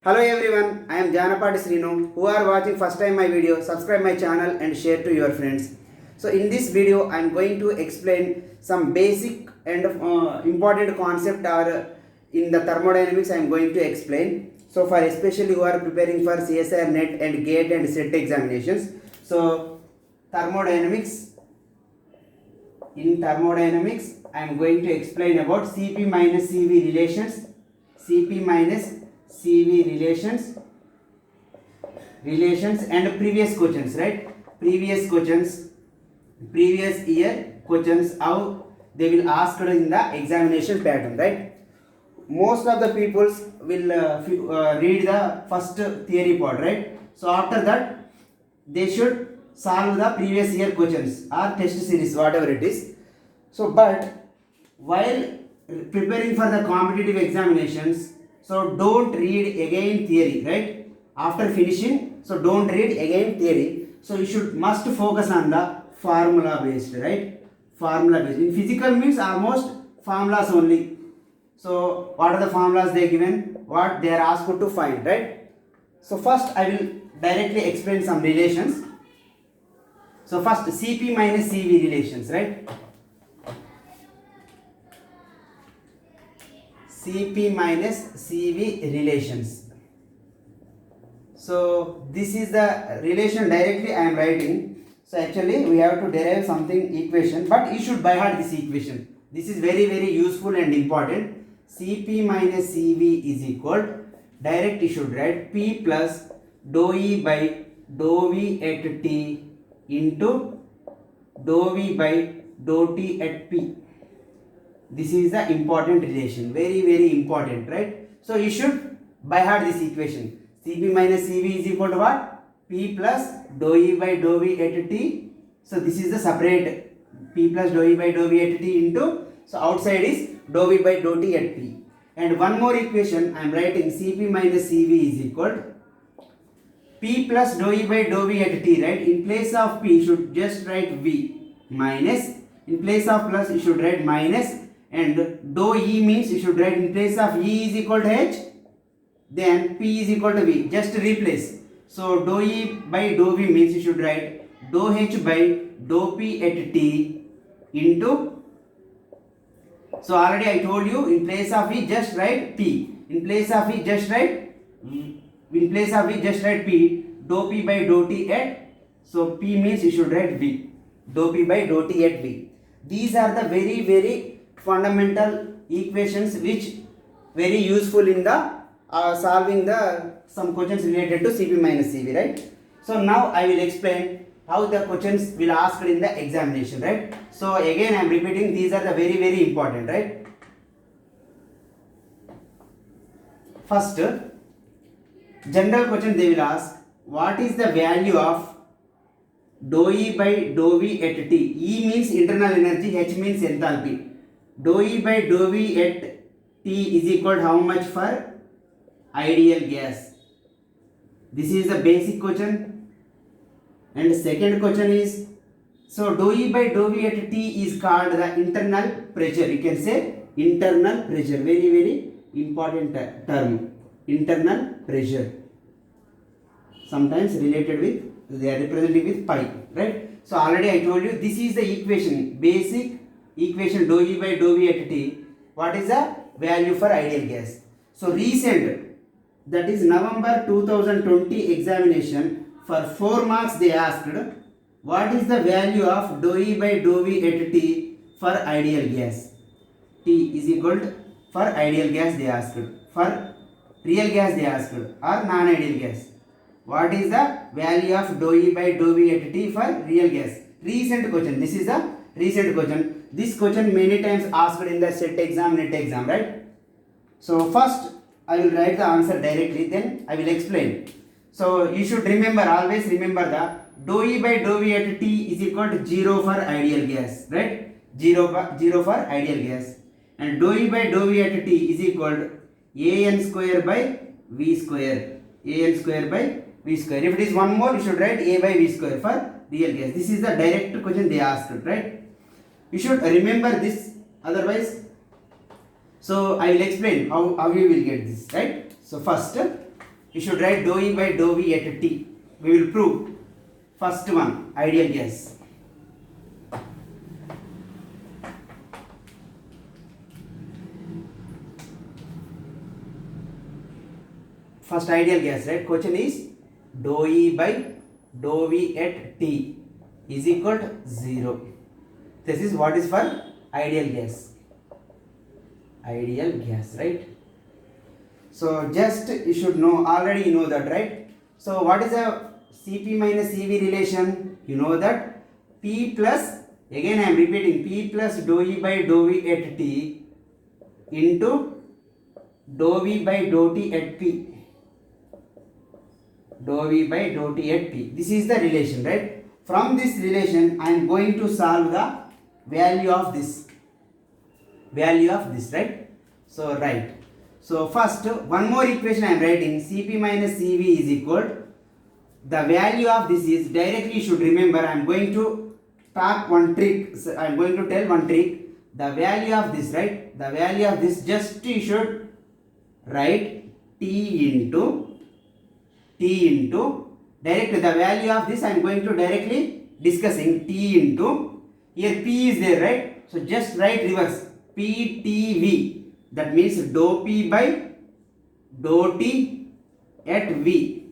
Hello everyone, I am Janapati Srinu. Who are watching first time my video, subscribe my channel and share to your friends. So in this video, I am going to explain some basic and important concept are in the thermodynamics. I am going to explain. So for especially who are preparing for CSIR NET and GATE and SET examinations. So thermodynamics. In thermodynamics, I am going to explain about Cp minus Cv relations. Cp minus Cv relations and previous questions, right? Previous year questions, how they will ask in the examination pattern, right? Most of the peoples will read the first theory part, right? So after that they should solve the previous year questions or test series, whatever it is. So but while preparing for the competitive examinations, so don't read again theory, right? After finishing, so don't read again theory. So you should must focus on the formula based, right? Formula based. In physical means almost formulas only. So what are the formulas they given? What they are asked to find, right? So first I will directly explain some relations. So first Cp minus Cv relations, right? Cp minus Cv relations. So this is the relation directly I am writing. So actually we have to derive something equation, but you should by heart this equation. This is very useful and important. Cp minus Cv is equal, direct you should write P plus dou E by dou V at T into dou V by dou T at P. This is the important relation, very important, right? So you should by heart this equation. Cp minus Cv is equal to what? P plus dou E by dou V at T. So this is the separate P plus dou E by dou V at T into, so outside is dou V by dou T at P. And one more equation I am writing, Cp minus Cv is equal to P plus dou E by dou V at T, right? In place of P you should just write V minus, in place of plus you should write minus, and dou E means you should write in place of E is equal to H, then P is equal to V, just replace. So dou E by dou V means you should write dou H by dou P at T into, so already I told you in place of E just write P, in place of E just write P, dou P by dou T at, so P means you should write V, dou P by dou T at V. These are the very fundamental equations which very useful in the solving the some questions related to Cp minus Cv, right? So now I will explain how the questions will asked in the examination, right? So again I am repeating, these are the very important, right? First, general question they will ask, what is the value of dou E by dou V at T? E means internal energy, H means enthalpy. Dou E by dou V at T is equal to how much for ideal gas? This is the basic question. And second question is, so dou E by dou V at T is called the internal pressure. You can say internal pressure, very important term, internal pressure. Sometimes related with, they are represented with pi, right? So already I told you this is the equation, basic equation dou E by dou V at T. What is the value for ideal gas? So recent, that is November 2020 examination, for 4 marks they asked, what is the value of dou E by dou V at T for ideal gas? T is equal to, for ideal gas they asked, for real gas they asked, or non-ideal gas. What is the value of dou E by dou V at T for real gas? Recent question. This is the recent question. This question many times asked in the SET exam, NET exam, right? So first I will write the answer directly, then I will explain. So you should remember, always remember the dou E by dou V at T is equal to 0 for ideal gas, right? 0 for ideal gas. And dou E by dou V at T is equal to an square by V square. An square by V square. If it is one more, you should write A by V square for real gas. This is the direct question they asked, right? You should remember this, otherwise, so I will explain how you will get this, right? So first, You should write dou E by dou V at T. We will prove. First one, ideal gas. First ideal gas, right? Question is dou E by dou V at T is equal to 0. This is what is for ideal gas. Ideal gas, right? So just you should know, already you know that, right? So what is the Cp minus Cv relation? You know that P plus, again I am repeating, P plus dou E by dou V at T into dou V by dou T at P. Dou V by dou T at P. This is the relation, right? From this relation I am going to solve the value of this. Right? So right. So first one more equation I am writing, Cp minus Cv is equal, the value of this is, directly you should remember, I am going to talk one trick, so I am going to tell one trick. The value of this, right? The value of this, just you should write T into direct, the value of this I am going to directly discussing T into, here P is there, right? So just write reverse, PTV. That means dou P by dou T at V.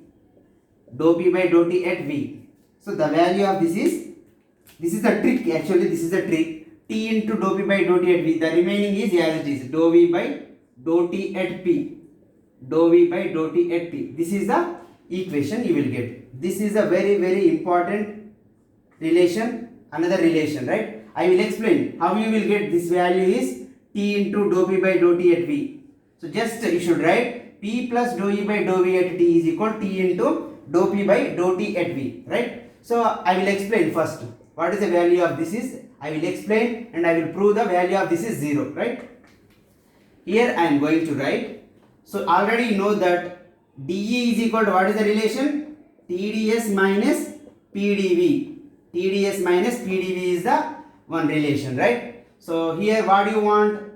Dou P by dou T at V. So the value of this is the trick, actually this is the trick. T into dou P by dou T at V. The remaining is as it is, dou V by dou T at P. Dou V by dou T at P. This is the equation you will get. This is a very important relation, another relation, right? I will explain how you will get this value is T into dou P by dou T at V. So just you should write P plus dou E by dou V at T is equal to T into dou P by dou T at V, right? So I will explain first what is the value of this is, I will explain and I will prove the value of this is 0, right? Here I am going to write, so already you know that dE is equal to, what is the relation? TdS minus PdV. TdS minus PdV is the one relation, right? So here what do you want?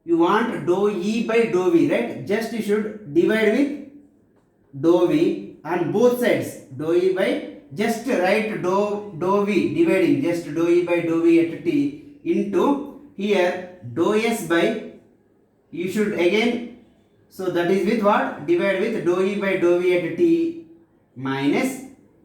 You want dou E by dou V, right? Just you should divide with dou V on both sides. Dou E by, just write dou V dividing, just dou E by dou V at T into here dou S by, you should again, so that is with what? Divide with dou E by dou V at T minus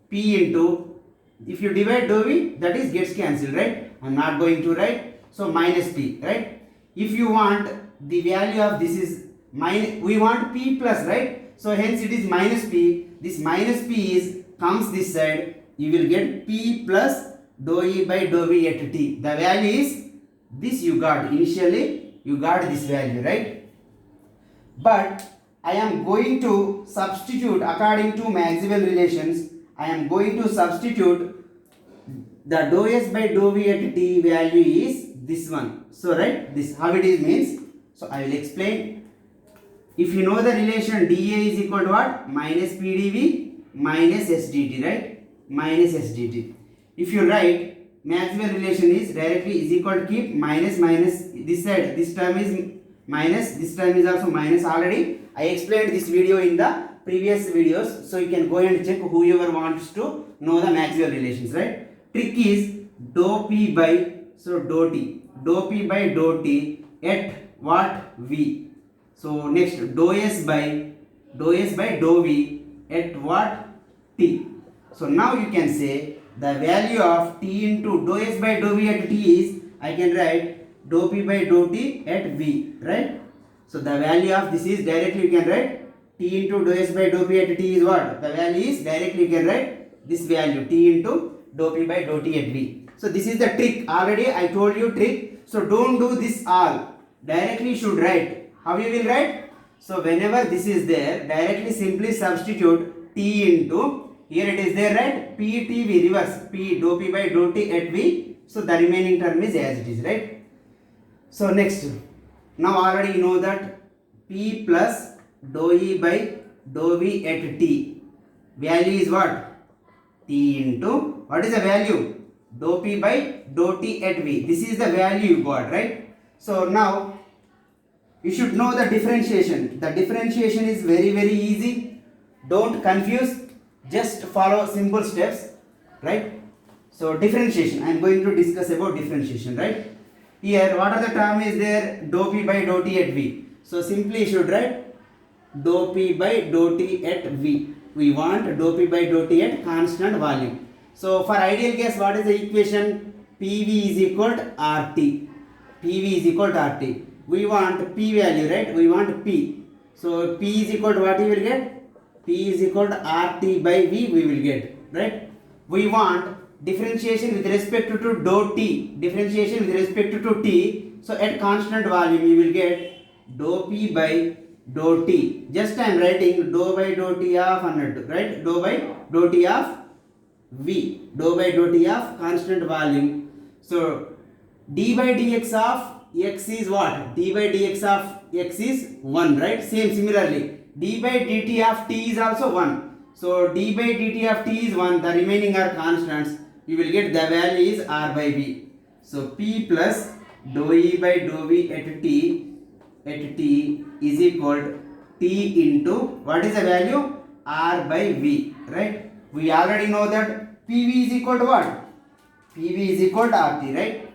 P into, if you divide dou V, that is gets cancelled, right? I am not going to write. So minus P, right? If you want the value of this is minus, we want P plus, right? So hence it is minus P. This minus P is comes this side. You will get P plus dou E by dou V at T. The value is this you got. Initially you got this value, right? But I am going to substitute according to Maxwell relations. I am going to substitute the dou S by dou V at T value is this one. So right, this how it is means. So I will explain. If you know the relation dA is equal to what? Minus PdV minus SDT, right? Minus SDT. If you write Maxwell relation is directly is equal to, keep minus this side, this term is minus, this term is also minus. Already I explained this video in the previous videos, so you can go and check whoever wants to know the Maxwell relations, right? Trick is dou P by, so dou T, dou P by dou T at what? V. So next dou S by dou V at what? T. So now you can say the value of T into dou S by dou V at T is, I can write dou P by dou T at V, right? So the value of this is, directly you can write T into dou S by dou P at T is what? The value is, directly you can write this value T into dou P by dou T at V. So this is the trick. Already I told you trick. So don't do this all. Directly you should write. How you will write? So whenever this is there, directly simply substitute T into, here it is there, right? PTV reverse, P dou P by dou T at V. So the remaining term is as it is, right? So next, now already you know that P plus dou E by dou V at T. Value is what? T into, what is the value? Dou P by dou T at V. This is the value you got, right? So now you should know the differentiation. The differentiation is very easy. Don't confuse, just follow simple steps, right? So differentiation, I am going to discuss about differentiation, right? Here, what are the term is there? Dou P by dou T at V. So simply you should write dou P by dou T at V. We want dou P by dou T at constant volume. So for ideal gas, what is the equation? PV is equal to RT. PV is equal to RT. We want P value, right? We want P. So P is equal to what you will get? P is equal to RT by V we will get, right? We want differentiation with respect to dou T. Differentiation with respect to T. So at constant volume you will get dou P by dou T. Just I am writing dou by dou T of 100, right? Dou by dou T of V. Dou by dou T of constant volume. So d by dx of x is what? D by dx of x is 1, right? Similarly, d by dt of t is also 1. So d by dt of t is 1. The remaining are constants. You will get the value is r by v. So p plus dou e by dou v at t is equal to t into what is the value? R by v, right? We already know that PV is equal to what? PV is equal to RT, right?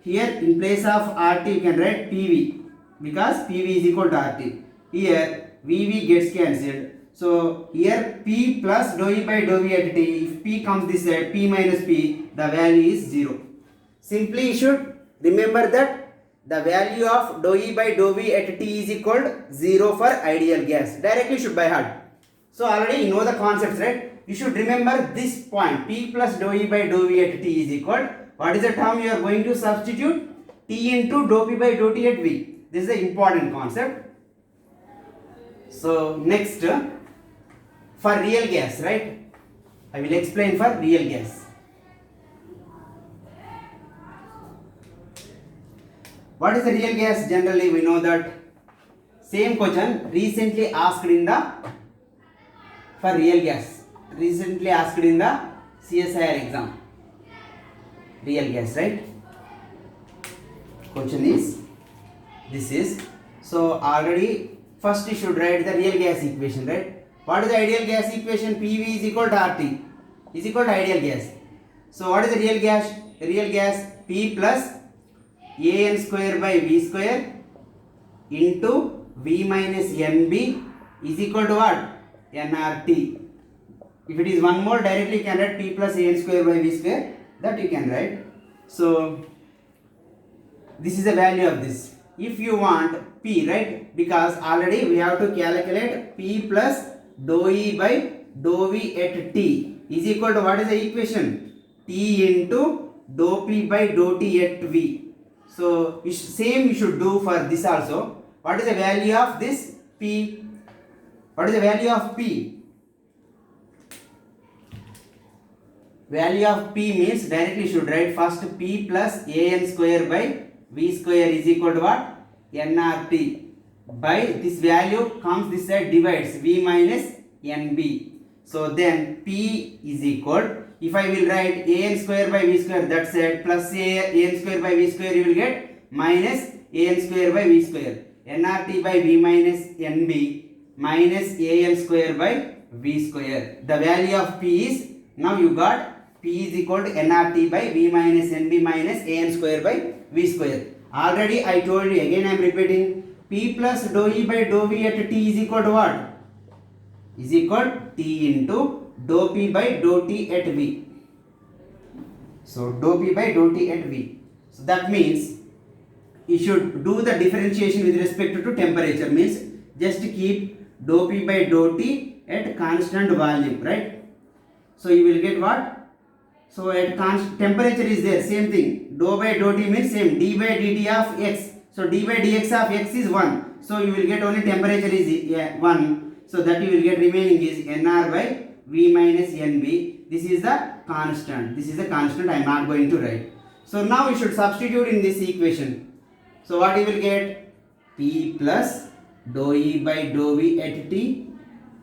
Here in place of RT you can write PV because PV is equal to RT. Here VV gets cancelled. So here P plus dou E by dou V at T. If P comes this side, P minus P, the value is 0. Simply you should remember that the value of dou E by dou V at T is equal to 0 for ideal gas. Directly you should by heart. So already you know the concepts, right? You should remember this point. P plus dou E by dou V at T is equal. What is the term you are going to substitute? T into dou P by dou T at V. This is the important concept. So next, for real gas, right? I will explain for real gas. What is the real gas? Generally we know that same question recently asked in the for real gas. Recently asked in the CSIR exam. Real gas, right? Question is this is. So already first you should write the real gas equation, right? What is the ideal gas equation? PV is equal to RT is equal to ideal gas. So what is the real gas? Real gas P plus AN square by V square into V minus NB is equal to what? nRT. If it is 1 mole, directly you can write P plus AN square by V square. That you can write. So this is the value of this. If you want P, right? Because already we have to calculate P plus dou E by dou V at T is equal to what is the equation? T into dou P by dou T at V. So same you should do for this also. What is the value of this P? What is the value of P? Value of P means directly should write first P plus AN square by V square is equal to what? nRT by this value comes this side divides V minus NB. So then P is equal, if I will write AN square by V square that side plus AN square by V square you will get minus AN square by V square. nRT by V minus NB minus AN square by V square. The value of P is, now you got P is equal to nRT by V minus NB minus AN square by V square. Already I told you, again I am repeating, P plus dou E by dou V at T is equal to what? Is equal to T into dou P by dou T at V. So dou P by dou T at V. So that means you should do the differentiation with respect to temperature, means just keep dou P by dou T at constant volume, right? So you will get what? So at constant temperature is there, same thing. Dou by dou T means same, d by dt of x. So d by dx of x is 1. So you will get only temperature is 1. So that you will get remaining is nR by V minus NB. This is the constant. This is the constant I am not going to write. So now you should substitute in this equation. So what you will get? P plus dou E by dou V at T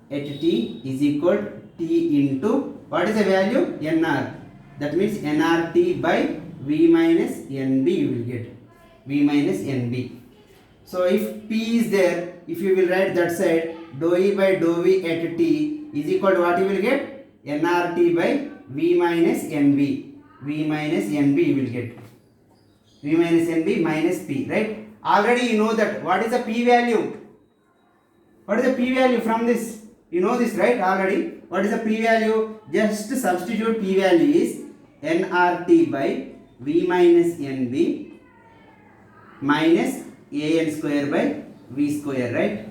is equal to T into what is the value? nR. That means nRT by V minus NB you will get. V minus NB. So if P is there, if you will write that side, dou E by dou V at t is equal to what you will get? nRT by V minus NV. V minus NV you will get. V minus NV minus P, right? Already you know that. What is the P value? What is the P value from this? You know this, right? Already. What is the P value? Just substitute P value is nRT by V minus NV minus AN square by V square, right?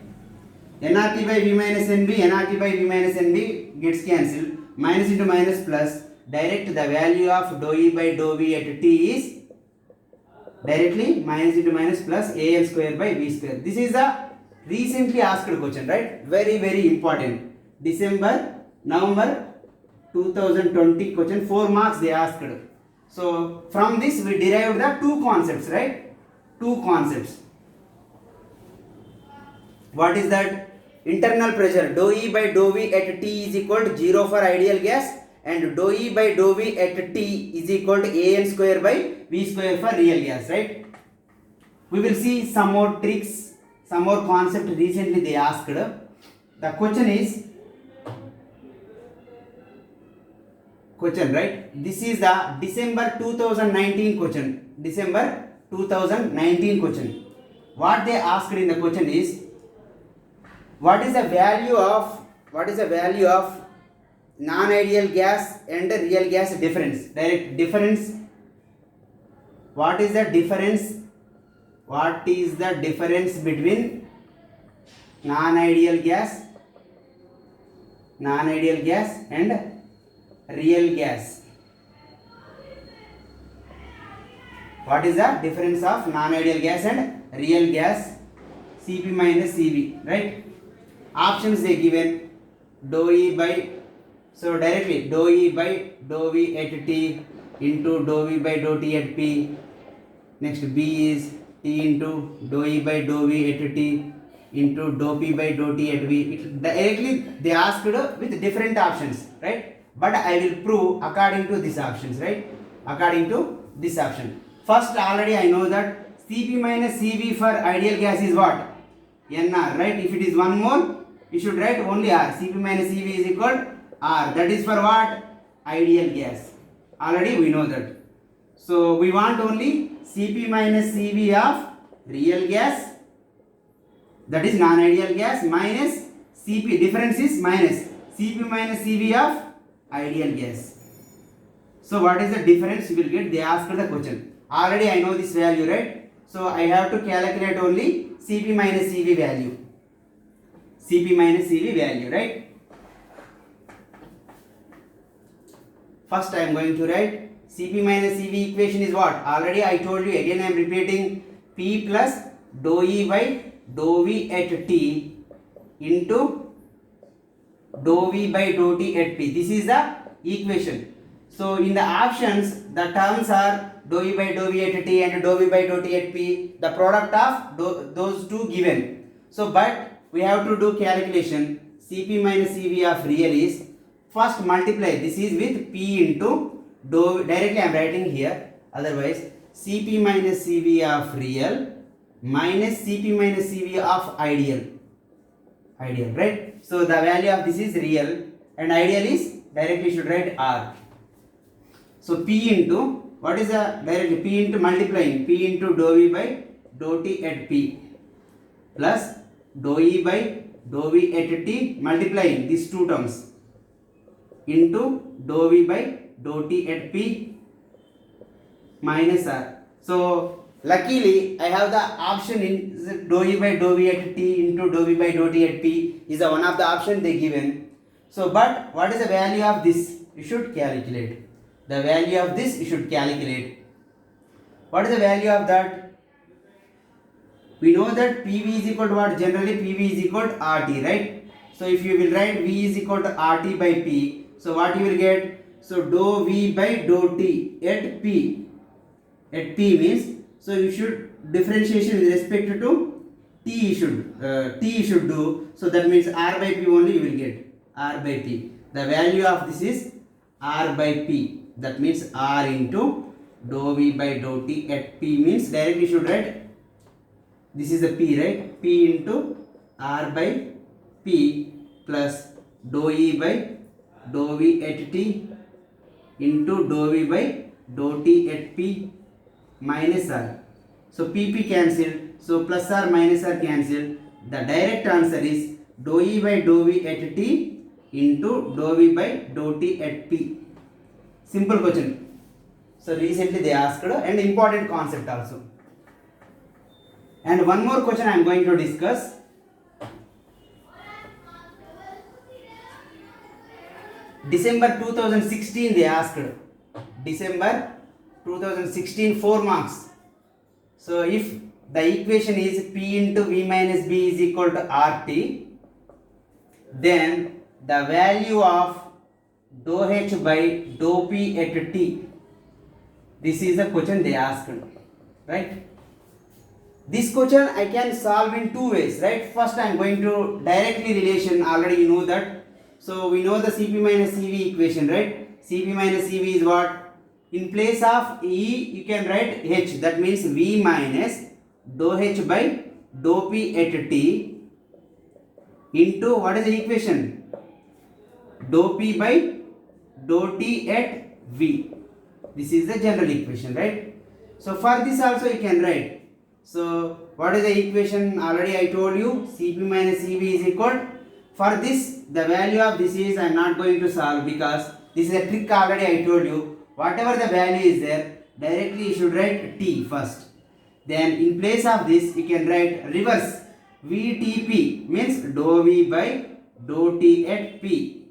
nRT by V minus NV, nRT by V minus NV gets cancelled. Minus into minus plus. Direct the value of dou E by dou V at t is directly minus into minus plus AN square by V square. This is the recently asked question, right? Very, very important. November 2020 question, 4 marks they asked. So from this we derived the two concepts, right? Two concepts. What is that? Internal pressure dou E by dou V at t is equal to 0 for ideal gas, and dou E by dou V at t is equal to AN square by V square for real gas, right? We will see some more tricks, some more concept recently they asked. The question is, right? This is the December 2019 question. December 2019 question. What they asked in the question is, what is the value of non-ideal gas and real gas difference? Direct difference. What is the difference? What is the difference between non-ideal gas and real gas? What is the difference of non-ideal gas and real gas? Cp minus Cv, right? Options they given, dou E by, so directly dou E by dou V at t into dou V by dou t at p. Next B is t into dou E by dou V at t into dou P by dou t at v. It directly they asked with different options, right? But I will prove according to these options, right? According to this option. First, already I know that Cp minus Cv for ideal gas is what? Nr, right? If it is 1 mole, you should write only R. Cp minus Cv is equal to R. That is for what? Ideal gas. Already we know that. So we want only Cp minus Cv of real gas, that is non-ideal gas, minus Cp, difference is minus Cp minus Cv of ideal gas. So what is the difference you will get? They asked the question. Already I know this value, right? So I have to calculate only Cp minus Cv value. Cp minus Cv value, right? First I am going to write Cp minus Cv equation is what? Already I told you, again I am repeating, P plus dou E by dou V at t into dou V by dou t at p. This is the equation. So in the options, the terms are dou E by dou V at t and dou V by dou t at p, the product of those two given. So but we have to do calculation. Cp minus Cv of real is, first multiply, this is with p into dou, directly I am writing here, otherwise Cp minus Cv of real minus Cp minus Cv of ideal, right? So the value of this is real and ideal is, directly should write R. So P into, what is the directly P into multiplying, P into dou V by dou t at P plus dou E by dou V at t multiplying these two terms into dou V by dou t at P minus R. So luckily I have the option in dou E by dou V at t into dou V by dou t at P is the one of the option they given. So but what is the value of this? You should calculate. The value of this you should calculate. What is the value of that? We know that PV is equal to what? Generally PV is equal to RT, right? So if you will write V is equal to RT by P, so what you will get? So dou V by dou T at P. At P means, so you should differentiation with respect to T you should do. So that means R by P only you will get. R by P. The value of this is R by P. That means R into dou V by dou T at P means directly you should write, this is the P, right? P into R by P plus dou E by dou V at T into dou V by dou T at P minus R. So PP cancelled. So plus R minus R cancelled. The direct answer is dou E by dou V at T into dou V by dou T at P. Simple question. So recently they asked and important concept also. And one more question I am going to discuss. December 2016 they asked. December 2016 4 marks. So if the equation is P into V minus B is equal to RT, then the value of dou H by dou P at T. This is the question they asked, right? This question I can solve in two ways, right? First I am going to directly relation, already you know that. So we know the Cp minus Cv equation, right? Cp minus Cv is what? In place of E you can write H, that means V minus dou H by dou P at T into what is the equation? Dou P by dou T at V. This is the general equation, right? So for this also you can write. So what is the equation? Already I told you Cp minus Cv is equal. For this the value of this is I am not going to solve because this is a trick already I told you. Whatever the value is there, directly you should write T first. Then in place of this you can write reverse. VTP means dou V by dou T at P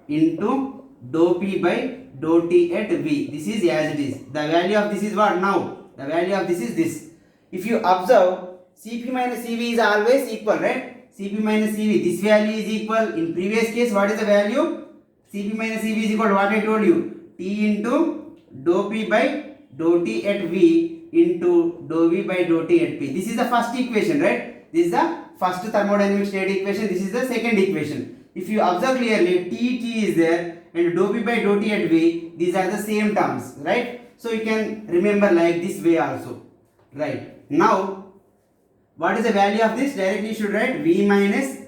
into dou P by dou T at V. This is as it is. The value of this is what now? The value of this is this. If you observe, Cp minus Cv is always equal, right? Cp minus Cv, this value is equal. In previous case, what is the value? Cp minus Cv is equal to what I told you? T into dou P by dou T at V into dou V by dou T at P. This is the first equation, right? This is the first thermodynamic state equation. This is the second equation. If you observe clearly, T is there and dou P by dou T at V, these are the same terms, right? So you can remember like this way also, right? Now, what is the value of this? Directly you should write V minus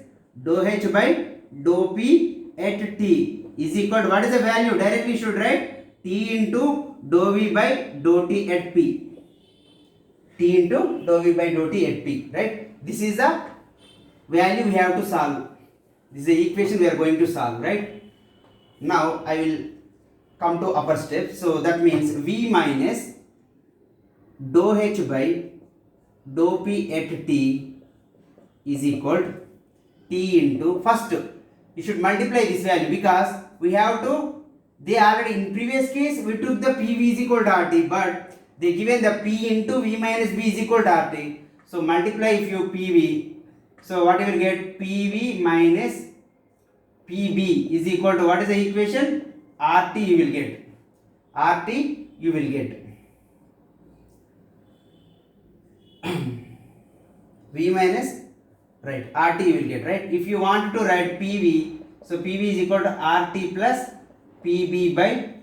dou H by dou P at T is equal to what is the value? Directly you should write T into dou V by dou T at P. T into dou V by dou T at P, right? This is the value we have to solve. This is the equation we are going to solve, right? Now I will come to upper step. So that means V minus dou H by dou P at T is equal to T into, first you should multiply this value because we have to, they already in previous case we took the PV is equal to RT, but they given the P into V minus B is equal to RT. So multiply if you PV. So what you will get? PV minus PB is equal to what is the equation? RT you will get. RT you will get. V minus, right, RT you will get, right? If you want to write PV, so PV is equal to RT plus PB by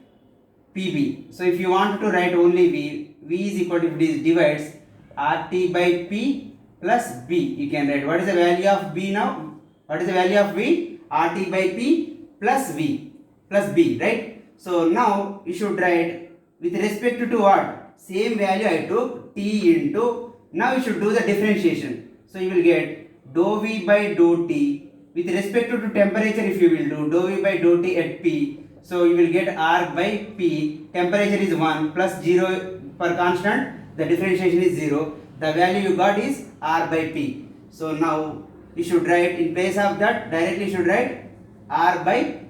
PB. So if you want to write only V is equal to, if it divides RT by P plus B, you can write what is the value of B now? What is the value of V? RT by P plus V plus B, right? So now you should write with respect to what? Same value I took, T into, now you should do the differentiation. So you will get dou V by dou T with respect to temperature. If you will do dou V by dou T at P, so you will get R by P, temperature is 1 plus 0 per constant, the differentiation is 0, the value you got is R by P. So now you should write in place of that, directly you should write R by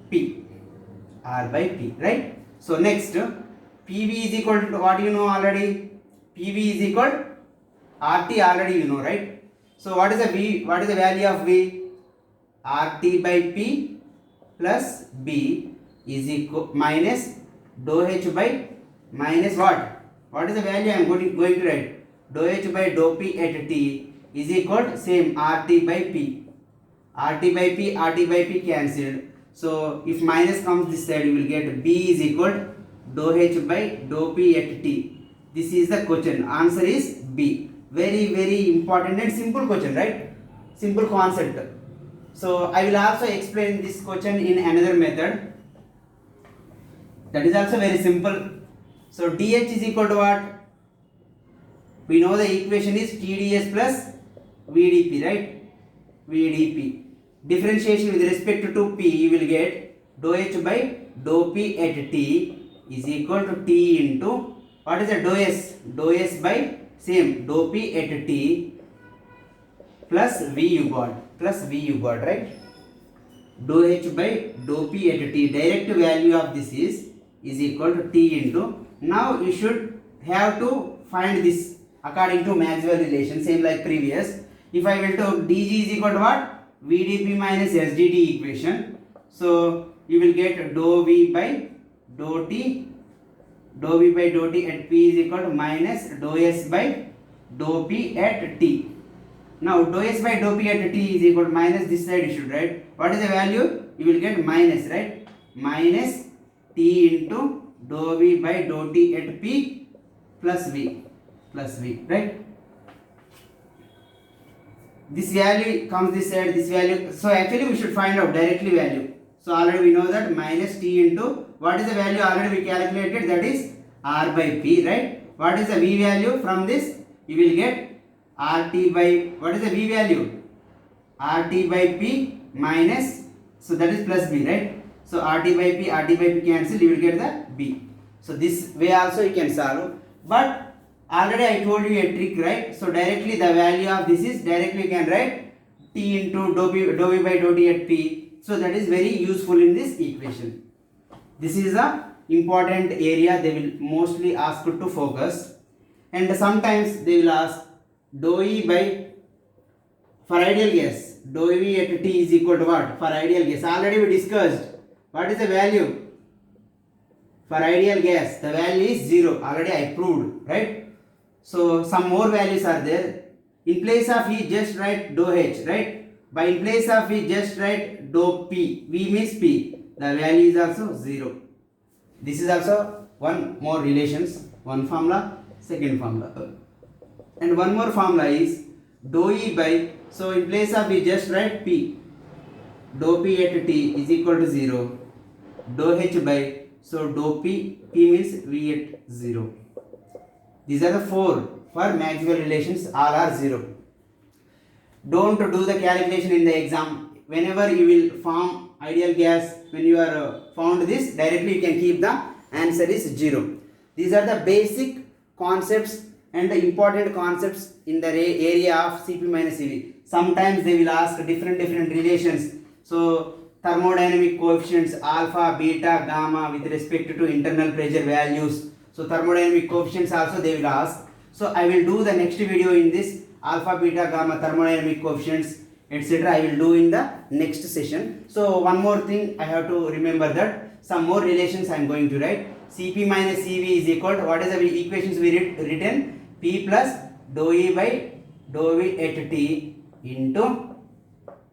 P, R by P, right? So next, PV is equal to what you know already? PV is equal to RT already you know, right? So what is the V? What is the value of V? RT by P plus B is equal minus dou H by minus what? What is the value I am going to write? Dou H by dou P at T is equal to same RT by P. RT by P, RT by P cancelled. So if minus comes this side, you will get B is equal to dou H by dou P at T. This is the question. Answer is B. Very important and simple question, right? Simple concept. So I will also explain this question in another method. That is also very simple. So dH is equal to what? We know the equation is TdS plus VdP, right? VdP. Differentiation with respect to P, you will get dou H by dou P at T is equal to T into, what is the dou S? Dou S by same dou P at T plus V you got, right? Dou H by dou P at T, direct value of this is equal to T into, now you should have to find this according to Maxwell relation, same like previous. If I will to dg is equal to what? VdP minus SdT equation. So you will get dou V by dou T at P is equal to minus dou S by dou P at T. Now dou S by dou P at T is equal to minus, this side you should write. What is the value? You will get minus, right? Minus T into dou V by dou T at P plus V, right? This value comes this side, this value. So actually we should find out directly value. So already we know that minus T into, what is the value already we calculated, that is R by P, right? What is the V value from this? You will get RT by, what is the V value? RT by P minus, so that is plus B, right? So RT by P cancel, you will get the B. So this way also you can solve. But already I told you a trick, right? So directly the value of this is, directly you can write T into dou V by dou T at P. So that is very useful in this equation. This is a important area they will mostly ask you to focus. And sometimes they will ask dou E by, for ideal gas, dou V at T is equal to what? For ideal gas, already we discussed. What is the value? For ideal gas, the value is 0. Already I proved, right? So some more values are there. In place of E, just write dou H, right? By in place of E, just write dou P. V means P. The value is also 0. This is also one more relations. One formula, second formula. And one more formula is dou E by, so in place of E, just write P. Dou P at T is equal to 0. Dou H by, so dou P means V at 0. These are the four for Maxwell relations, all are 0. Don't do the calculation in the exam. Whenever you will form ideal gas, when you are found this, directly you can keep the answer is 0. These are the basic concepts and the important concepts in the area of Cp minus Cv. Sometimes they will ask different relations. So thermodynamic coefficients alpha, beta, gamma with respect to internal pressure values. So thermodynamic coefficients also they will ask. So I will do the next video in this alpha, beta, gamma, thermodynamic coefficients, etc. I will do in the next session. So one more thing I have to remember, that some more relations I am going to write. Cp minus Cv is equal to, what is the equations we written? P plus dou E by dou V at T into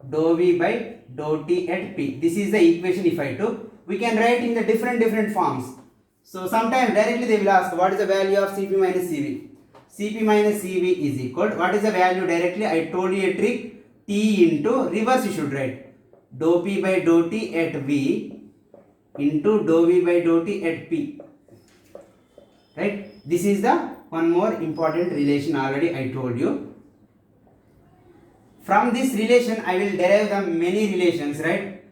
dou V by dou T at P. This is the equation if I took. We can write in the different forms. So sometimes directly they will ask what is the value of Cp minus Cv. Cp minus Cv is equal to, what is the value directly? I told you a trick, T into, reverse you should write, dou P by dou T at V into dou V by dou T at P. Right? This is the one more important relation already I told you. From this relation I will derive the many relations, right?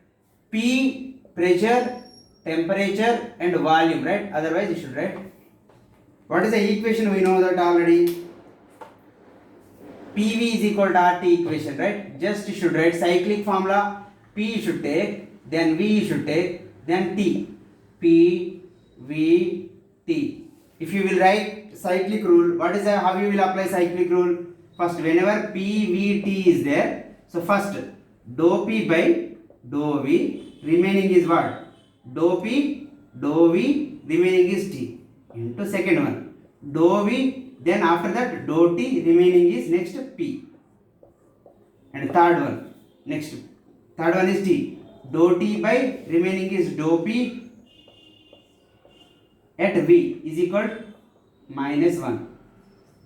P, pressure, temperature and volume, right? Otherwise you should write. What is the equation? We know that already. PV is equal to RT equation, right? Just you should write cyclic formula. P you should take, then V you should take, then T. P, V, T. If you will write cyclic rule, what is the, how you will apply cyclic rule? First, whenever P, V, T is there, so first dou P by dou V, remaining is what? Dou P, dou V, remaining is T. Into second one, dou V, then after that dou T, remaining is next P. And third one, third one is T. Dou T by remaining is dou P at V is equal to minus 1.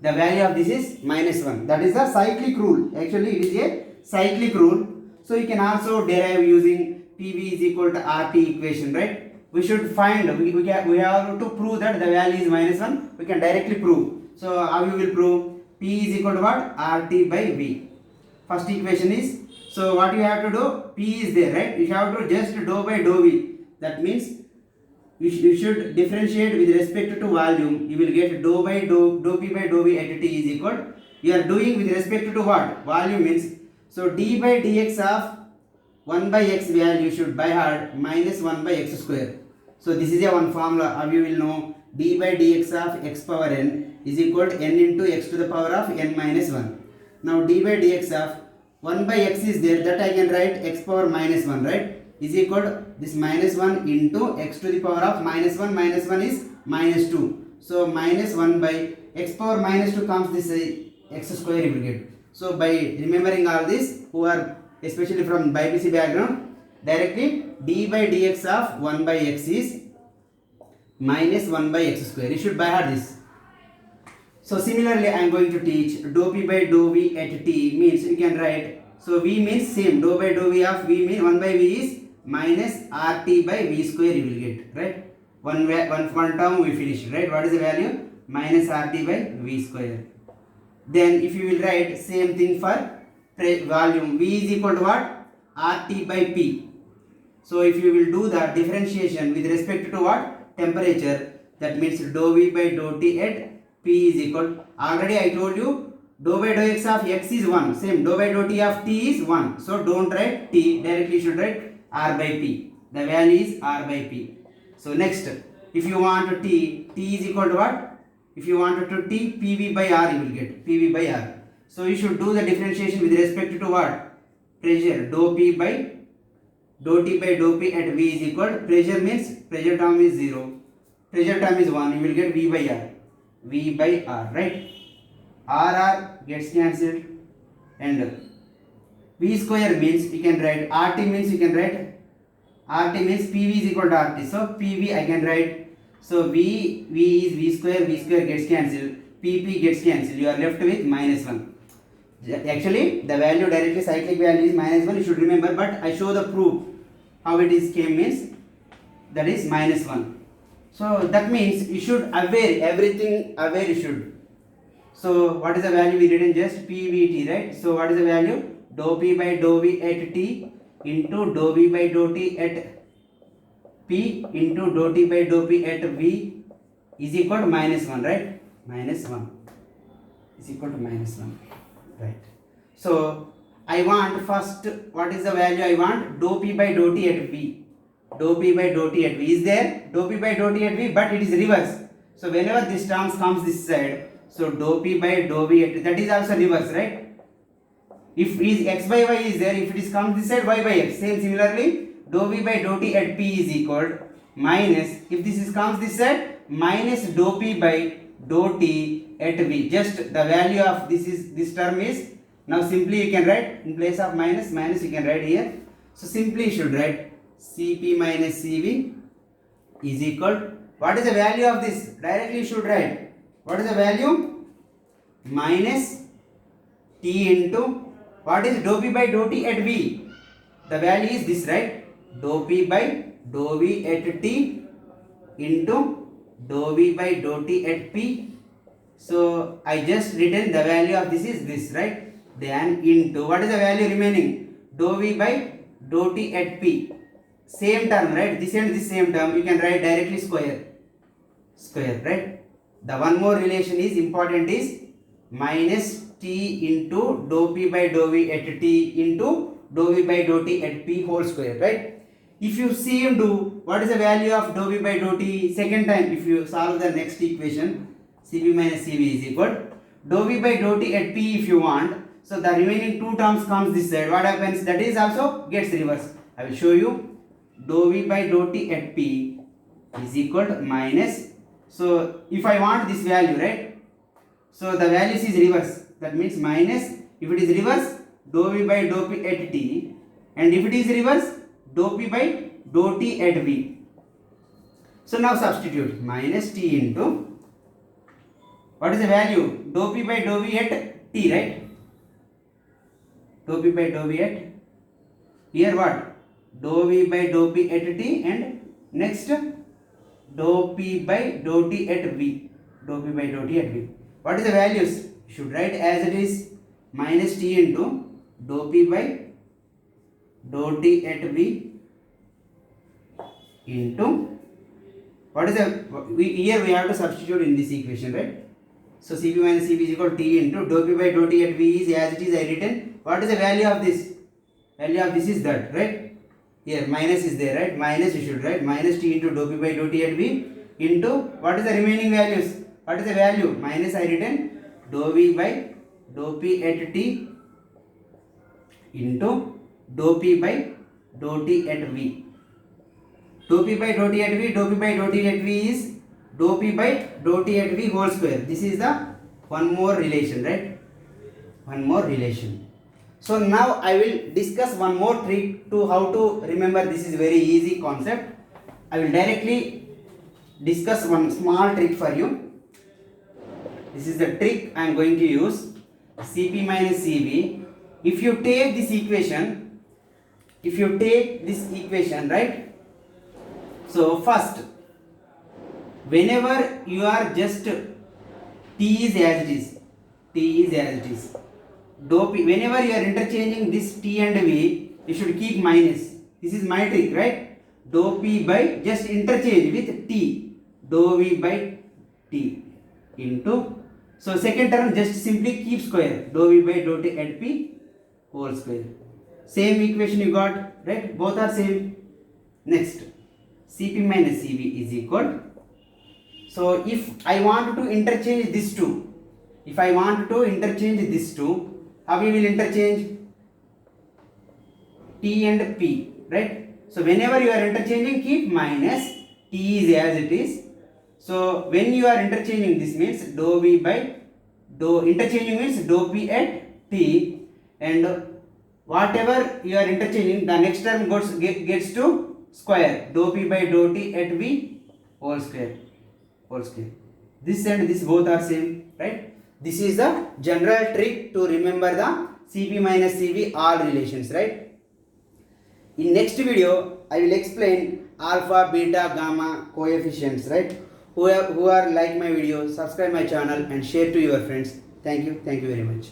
The value of this is minus 1. That is the cyclic rule. Actually it is a cyclic rule. So you can also derive using PV is equal to RT equation, right? We should find, we have to prove that the value is minus 1. We can directly prove. So how you will prove? P is equal to what? RT by V. First equation is, so what you have to do? P is there, right? You have to just dou by dou V. That means you should differentiate with respect to volume. You will get dou by dou P by dou V at T is equal. You are doing with respect to what? Volume means, so d by dx of 1 by x value should by heart minus 1 by x square. So this is a one formula. How you will know? D by dx of x power n is equal to n into x to the power of n minus 1. Now d by dx of 1 by x is there, that I can write x power minus 1, right? Is equal to this minus 1 into x to the power of minus 1 is minus 2. So minus 1 by x power minus 2 comes this x square you will get. So by remembering all this, who are especially from BPC background, directly d by dx of 1 by x is minus 1 by x square. You should by heart this. So similarly I am going to teach dou P by dou V at T means you can write, so V means same, dou by dou V of V means 1 by V is minus RT by V square you will get, right? One term we finished, right? What is the value? Minus RT by V square. Then if you will write same thing for volume, V is equal to what? RT by P. So if you will do the differentiation with respect to what? Temperature, that means dou V by dou T at P is equal, already I told you dou by dou x of x is 1, same dou by dou T of T is 1. So don't write T, directly you should write R by P. The value is R by P. So next, if you want T is equal to what? If you want to T, PV by R you will get, PV by R. So you should do the differentiation with respect to what? Pressure, dou P by dou T by dou P at V is equal, pressure means pressure term is 0, pressure term is 1, you will get V by R. V by R, right? R gets cancelled and V square means you can write, RT means you can write, RT means PV is equal to RT. So PV I can write, so V is V square gets cancelled, PP gets cancelled, you are left with minus 1. Actually the value directly cyclic value is minus 1, you should remember, but I show the proof how it is came means, that is minus 1. So that means you should aware everything, aware you should. So what is the value we written just PVT, right? So what is the value? Dou P by dou V at T into dou V by dou T at P into dou T by dou P at V is equal to minus 1, right? Minus 1 is equal to minus 1, right? So I want first, what is the value I want? Dou P by dou T at V. Dou P by dou T at V is there, dou P by dou T at V, but it is reverse. So whenever this term comes this side, so dou P by dou V at, that is also reverse, right? If is x by y is there, if it is comes this side, y by x. Same similarly, dou V by dou T at P is equal minus, if this is comes this side, minus dou P by dou T at V. Just the value of this term is, now simply you can write in place of minus you can write here. So simply you should write Cp minus Cv is equal, what is the value of this? Directly you should write, what is the value? Minus T into, what is dou P by dou T at V? The value is this, right? Dou P by dou V at T into dou V by dou T at P. So I just written the value of this is this, right? Then into, what is the value remaining? Dou V by dou T at P. Same term, right? This and this same term, you can write directly square, right? The one more relation is important is minus T into dou P by dou V at T into dou V by dou T at P whole square, right? If you see him do, what is the value of dou V by dou T second time? If you solve the next equation, Cp minus Cv is equal dou V by dou T at P if you want. So the remaining two terms comes this side. What happens? That is also gets reversed. I will show you. Dou V by dou T at P is equal to minus. So if I want this value, right? So the values is reverse. That means minus. If it is reverse, dou V by dou P at T, and if it is reverse, dou P by dou T at V. So now substitute minus T into, what is the value? Dou P by dou V at T, right? Dou P by dou V at Here what? Dou v by dou p at t, and next dou p by dou t at v. Dou p by dou t at v. What is the values? You should write as it is, minus t into dou p by dou t at v into what is the here we have to substitute in this equation, right? So Cp minus Cv is equal to T into dou P by dou T at V is as it is I written. What is the value of this? Value of this is that, right? Here minus is there, right? Minus you should write minus T into dou P by dou T at V into what is the remaining values? What is the value? Minus I written dou V by dou P at T into dou P by dou T at V. Dou P by dou T at V, dou P by dou T at V is dou P by dou T at V whole square. This is the one more relation, right? One more relation. So now I will discuss one more trick to how to remember. This is very easy concept. I will directly discuss one small trick for you. This is the trick I am going to use. Cp minus Cv. If you take this equation, right? So first, whenever you are just T is as it is. Dou P, whenever you are interchanging this T and V, you should keep minus. This is my trick, right? Dou P by, just interchange with T, dou V by T into, so second term just simply keep square, dou V by dou T at P whole square. Same equation you got, right? Both are same. Next, Cp minus Cv is equal. So if I want to interchange these two, how we will interchange? T and P, right? So whenever you are interchanging, keep minus, T is as it is. So when you are interchanging, this means dou V by dou, interchanging means dou P at T, and whatever you are interchanging, the next term gets to square, dou P by dou T at V whole square. This and this both are same, right? This is the general trick to remember the Cp minus Cv all relations, right? In next video, I will explain alpha, beta, gamma coefficients, right? Who are like my video, subscribe my channel and share to your friends. Thank you very much.